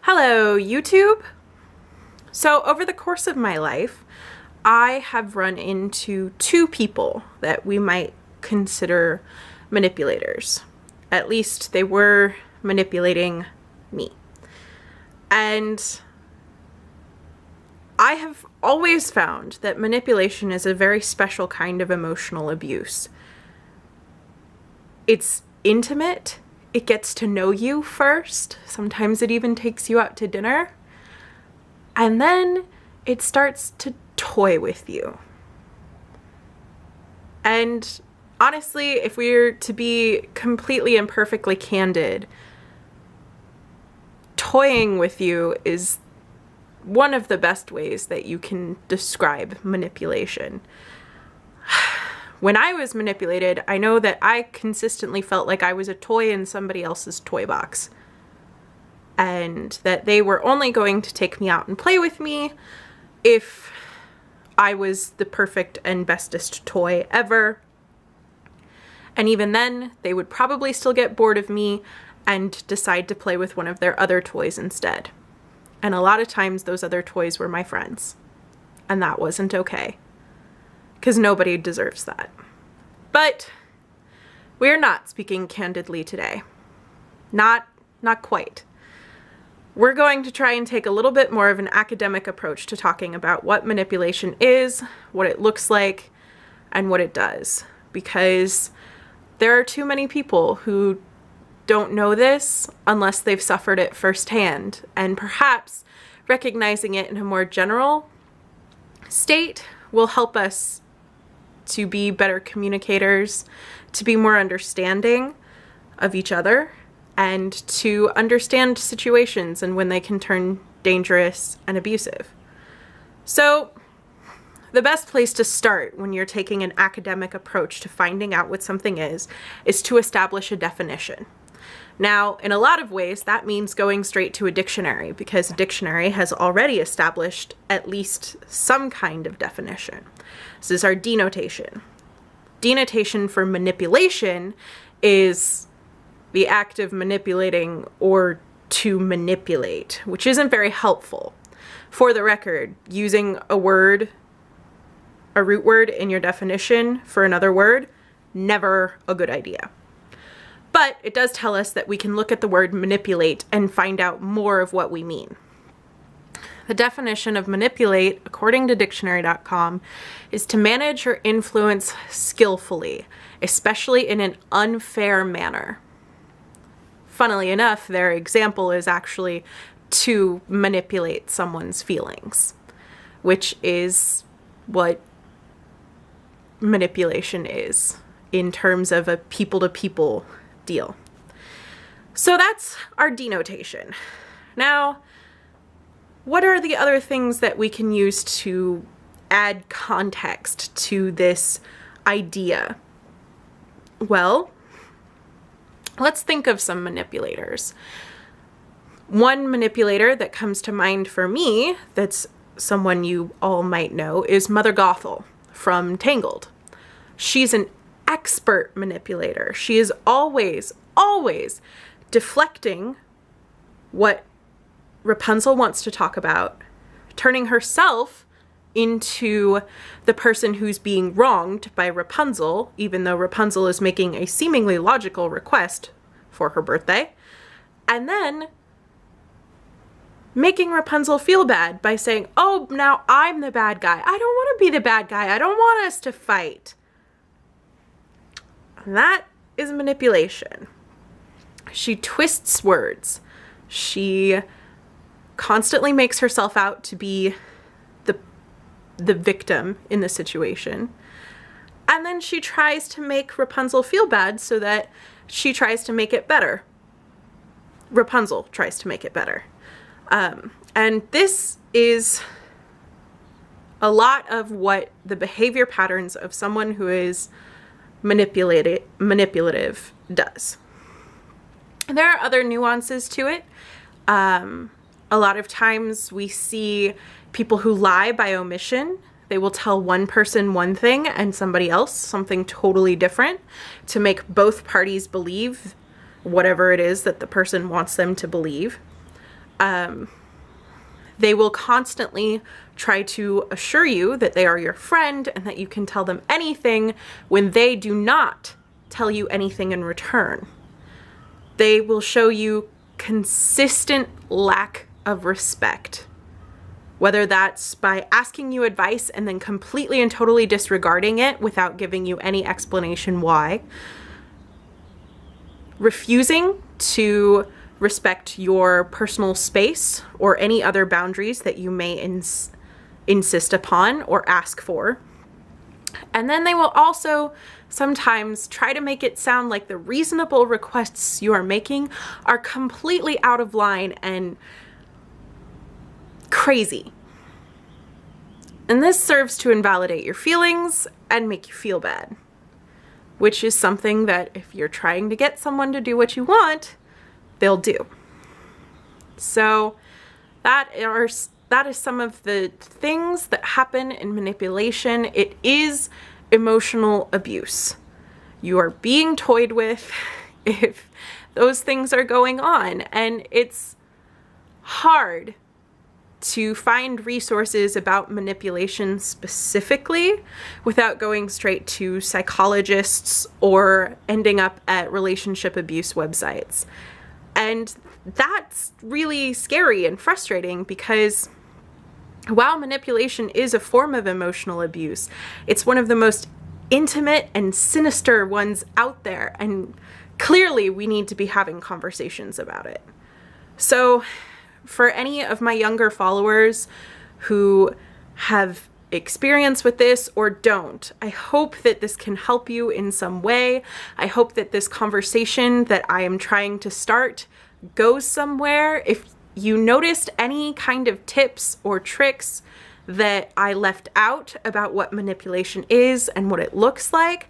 Hello, YouTube. So over the course of my life, I have run into two people that we might consider manipulators. At least they were manipulating me. And I have always found that manipulation is a very special kind of emotional abuse. It's intimate. It gets to know you first. Sometimes it even takes you out to dinner. And then it starts to toy with you. And honestly, if we were to be completely and perfectly candid, toying with you is one of the best ways that you can describe manipulation. When I was manipulated, I know that I consistently felt like I was a toy in somebody else's toy box. And that they were only going to take me out and play with me if I was the perfect and bestest toy ever. And even then, they would probably still get bored of me and decide to play with one of their other toys instead. And a lot of times those other toys were my friends. And that wasn't okay. Because nobody deserves that. But we're not speaking candidly today. Not quite. We're going to try and take a little bit more of an academic approach to talking about what manipulation is, what it looks like, and what it does. Because there are too many people who don't know this unless they've suffered it firsthand. And perhaps recognizing it in a more general state will help us to be better communicators, to be more understanding of each other, and to understand situations and when they can turn dangerous and abusive. So the best place to start when you're taking an academic approach to finding out what something is to establish a definition. Now, in a lot of ways, that means going straight to a dictionary, because a dictionary has already established at least some kind of definition. This is our denotation. Denotation for manipulation is the act of manipulating or to manipulate, which isn't very helpful. For the record, using a word, a root word in your definition for another word, never a good idea. But it does tell us that we can look at the word manipulate and find out more of what we mean. The definition of manipulate, according to dictionary.com, is to manage or influence skillfully, especially in an unfair manner. Funnily enough, their example is actually to manipulate someone's feelings, which is what manipulation is in terms of a people-to-people deal. So that's our denotation. Now, what are the other things that we can use to add context to this idea? Well, let's think of some manipulators. One manipulator that comes to mind for me, that's someone you all might know, is Mother Gothel from Tangled. She's an expert manipulator. She is always deflecting what Rapunzel wants to talk about, turning herself into the person who's being wronged by Rapunzel, even though Rapunzel is making a seemingly logical request for her birthday, and then making Rapunzel feel bad by saying, oh, now I'm the bad guy. I don't want to be the bad guy. I don't want us to fight. And that is manipulation. She twists words. She constantly makes herself out to be the victim in the situation. And then she tries to make Rapunzel feel bad so that she tries to make it better. Rapunzel tries to make it better. And this is a lot of what the behavior patterns of someone who is manipulative does. And there are other nuances to it. A lot of times we see people who lie by omission. They will tell one person one thing and somebody else something totally different to make both parties believe whatever it is that the person wants them to believe. They will constantly try to assure you that they are your friend and that you can tell them anything when they do not tell you anything in return. They will show you consistent lack of respect, whether that's by asking you advice and then completely and totally disregarding it without giving you any explanation why, refusing to respect your personal space or any other boundaries that you may insist upon or ask for. And then they will also sometimes try to make it sound like the reasonable requests you are making are completely out of line and crazy. And this serves to invalidate your feelings and make you feel bad, which is something that if you're trying to get someone to do what you want, they'll do. So that is some of the things that happen in manipulation. It is emotional abuse. You are being toyed with if those things are going on, and it's hard to find resources about manipulation specifically without going straight to psychologists or ending up at relationship abuse websites. And that's really scary and frustrating because while manipulation is a form of emotional abuse, it's one of the most intimate and sinister ones out there, and clearly we need to be having conversations about it. So for any of my younger followers who have experience with this or don't, I hope that this can help you in some way. I hope that this conversation that I am trying to start goes somewhere. If you noticed any kind of tips or tricks that I left out about what manipulation is and what it looks like,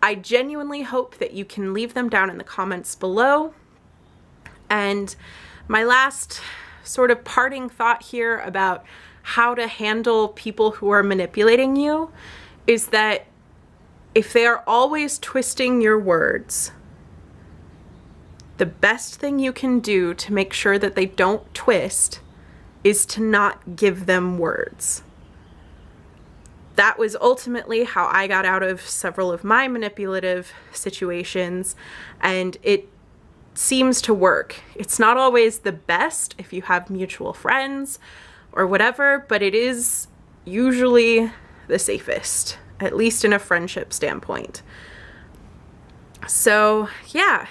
I genuinely hope that you can leave them down in the comments below. And my last sort of parting thought here about how to handle people who are manipulating you is that if they are always twisting your words, the best thing you can do to make sure that they don't twist is to not give them words. That was ultimately how I got out of several of my manipulative situations, and it seems to work. It's not always the best if you have mutual friends or whatever, but it is usually the safest, at least in a friendship standpoint. So yeah,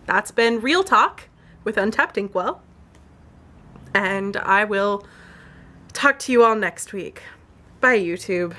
that's been Real Talk with Untapped Inkwell, and I will talk to you all next week. Bye, YouTube.